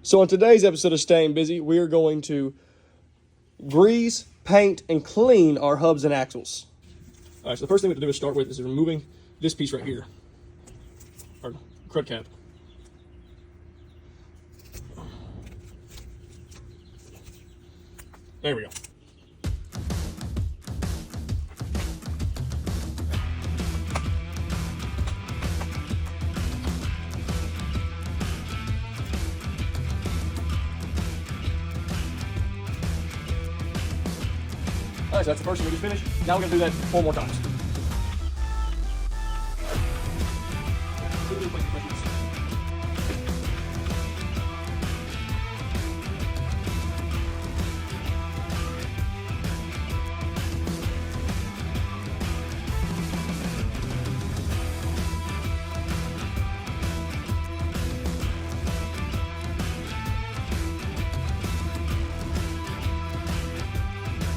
So on today's episode of Staying Busy, we are going to grease, paint, and clean our hubs and axles. All right, so the first thing we have to do is start with is removing this piece right here, our crud cap. There we go. All right, so that's the first one we just finished. Now we're gonna do that 4 more times.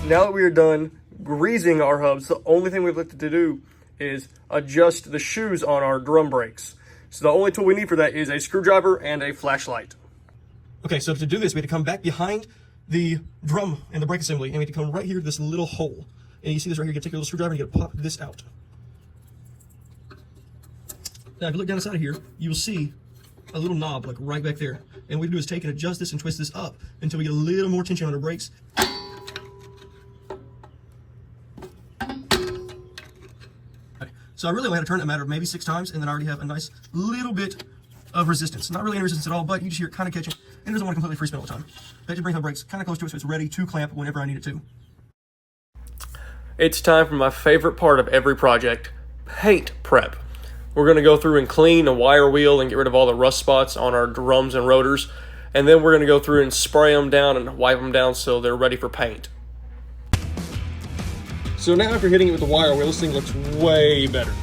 Now that we are done greasing our hubs, the only thing we've left to do is adjust the shoes on our drum brakes. So the only tool we need for that is a screwdriver and a flashlight. Okay, so to do this, we have to come back behind the drum and the brake assembly, and we have to come right here to this little hole. And you see this right here, you can take your little screwdriver and you gotta pop this out. Now, if you look down the side of here, you will see a little knob like right back there. And what we do is take and adjust this and twist this up until we get a little more tension on our brakes. So I really only had to turn it a matter of maybe 6 times, and then I already have a nice little bit of resistance. Not really any resistance at all, but you just hear it kind of catching, and it doesn't want to completely free spin all the time. That just brings my brakes kind of close to it so it's ready to clamp whenever I need it to. It's time for my favorite part of every project, paint prep. We're going to go through and clean a wire wheel and get rid of all the rust spots on our drums and rotors, and then we're going to go through and spray them down and wipe them down so they're ready for paint. So now after hitting it with the wire wheel, this thing looks way better.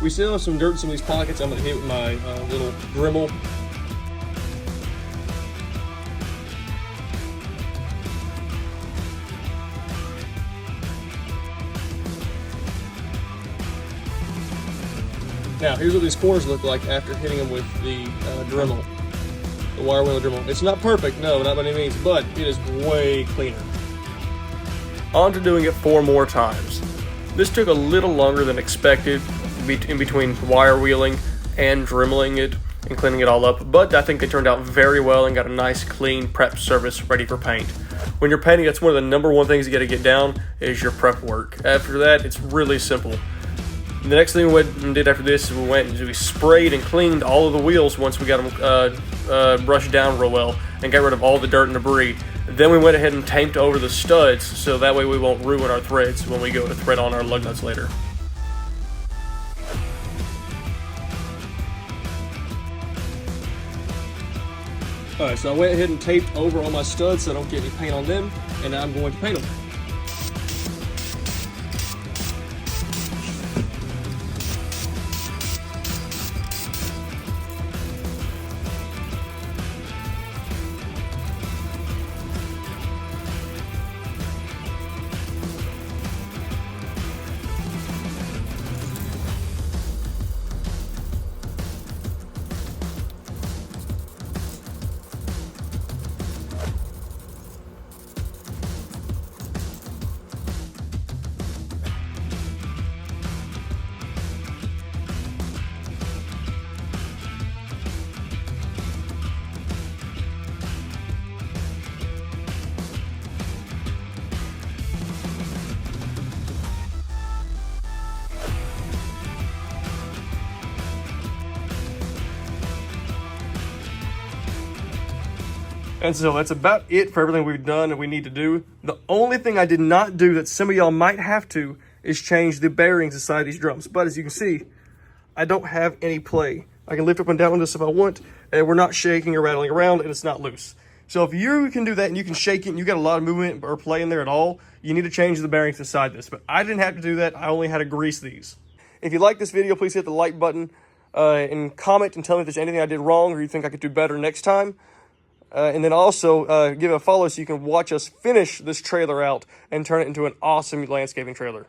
We still have some dirt in some of these pockets. I'm going to hit it with my little Dremel. Now here's what these corners look like after hitting them with the Dremel, the wire wheel Dremel. It's not perfect, no, not by any means, but it is way cleaner. On to doing it 4 more times. This took a little longer than expected in between wire wheeling and dremeling it and cleaning it all up, but I think they turned out very well and got a nice clean prep surface ready for paint. When you're painting, that's one of the #1 things you got to get down is your prep work. After that, it's really simple. The next thing we went and did after this is we sprayed and cleaned all of the wheels once we got them brushed down real well and got rid of all the dirt and debris. Then we went ahead and taped over the studs so that way we won't ruin our threads when we go to thread on our lug nuts later. Alright, so I went ahead and taped over all my studs so I don't get any paint on them, and now I'm going to paint them. And so that's about it for everything we've done and we need to do. The only thing I did not do that some of y'all might have to is change the bearings inside these drums. But as you can see, I don't have any play. I can lift up and down with this if I want, and we're not shaking or rattling around, and it's not loose. So if you can do that and you can shake it and you got a lot of movement or play in there at all, you need to change the bearings inside this. But I didn't have to do that. I only had to grease these. If you like this video, please hit the like button and comment and tell me if there's anything I did wrong or you think I could do better next time. And then also give it a follow so you can watch us finish this trailer out and turn it into an awesome landscaping trailer.